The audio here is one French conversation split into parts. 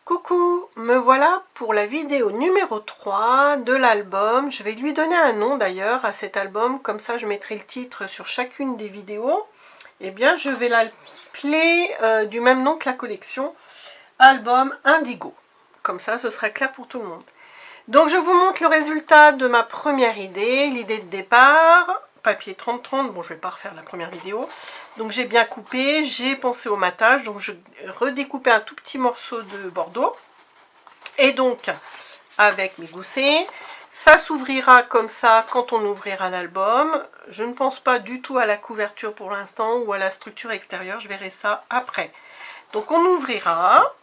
Coucou, me voilà pour la vidéo numéro 3 de l'album. Je vais lui donner un nom d'ailleurs à cet album, comme ça je mettrai le titre sur chacune des vidéos. Eh bien, je vais l'appeler du même nom que la collection, Album Indigo. Comme ça, ce sera clair pour tout le monde. Donc, je vous montre le résultat de ma première idée, l'idée de départ. Papier 30-30, bon, je vais pas refaire la première vidéo. Donc, j'ai bien coupé, j'ai pensé au matage, donc je redécoupais un tout petit morceau de bordeaux. Et donc, avec mes goussets, ça s'ouvrira comme ça quand on ouvrira l'album. Je ne pense pas du tout à la couverture pour l'instant ou à la structure extérieure, je verrai ça après. Donc, on ouvrira.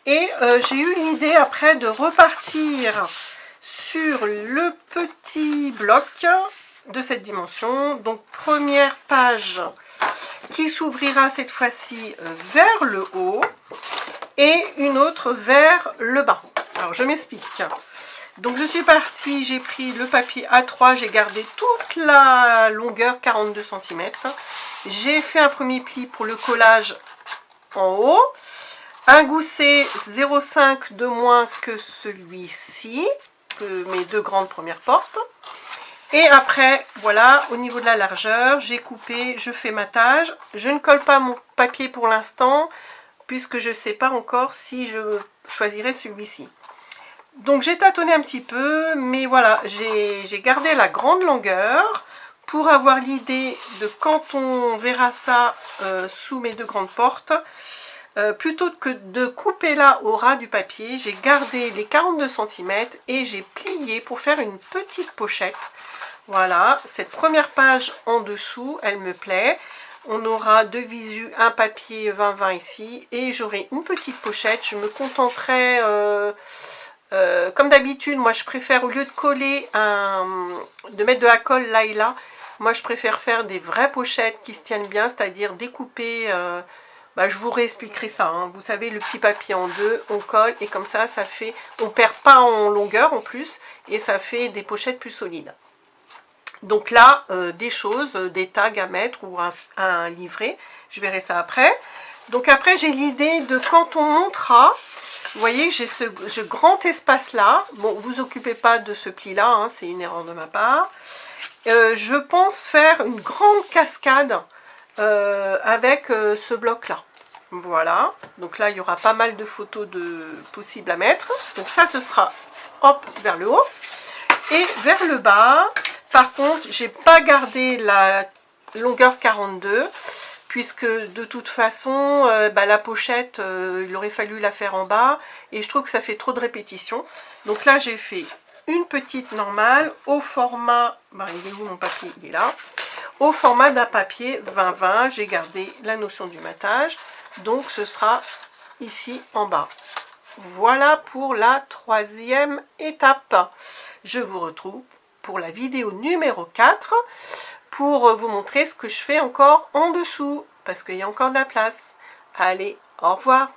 Et j'ai eu l'idée après de repartir sur le petit bloc de cette dimension. Donc première page qui s'ouvrira cette fois-ci vers le haut et une autre vers le bas. Alors je m'explique. Donc je suis partie, j'ai pris le papier A3, j'ai gardé toute la longueur 42 cm. J'ai fait un premier pli pour le collage en haut. Un gousset 0,5 de moins que celui-ci, que mes deux grandes premières portes. Et après, voilà, au niveau de la largeur, j'ai coupé, je fais matage. Je ne colle pas mon papier pour l'instant, puisque je ne sais pas encore si je choisirai celui-ci. Donc j'ai tâtonné un petit peu, mais voilà, j'ai gardé la grande longueur pour avoir l'idée de quand on verra ça sous mes deux grandes portes. Plutôt que de couper là au ras du papier, j'ai gardé les 42 cm et j'ai plié pour faire une petite pochette. Voilà, cette première page en dessous, elle me plaît. On aura de visu un papier 20-20 ici et j'aurai une petite pochette. Je me contenterai, comme d'habitude, moi je préfère au lieu de coller, de mettre de la colle là et là, moi je préfère faire des vraies pochettes qui se tiennent bien, c'est-à-dire découper... je vous réexpliquerai ça, hein. Vous savez, le petit papier en deux, on colle et comme ça, ça fait, on perd pas en longueur en plus et ça fait des pochettes plus solides. Donc là, des choses, des tags à mettre ou un livret, je verrai ça après. Donc après, j'ai l'idée de quand on montera, vous voyez, j'ai ce grand espace là. Bon, vous occupez pas de ce pli là, hein, c'est une erreur de ma part. Je pense faire une grande cascade avec ce bloc là. Voilà, donc là il y aura pas mal de photos possibles à mettre. Donc ça ce sera hop vers le haut et vers le bas. Par contre j'ai pas gardé la longueur 42 puisque de toute façon la pochette il aurait fallu la faire en bas et je trouve que ça fait trop de répétitions. Donc là j'ai fait une petite normale au format, il est où mon papier? Il est là. Au format d'un papier 20-20, j'ai gardé la notion du matage, donc ce sera ici en bas. Voilà pour la troisième étape. Je vous retrouve pour la vidéo numéro 4 pour vous montrer ce que je fais encore en dessous, parce qu'il y a encore de la place. Allez, au revoir.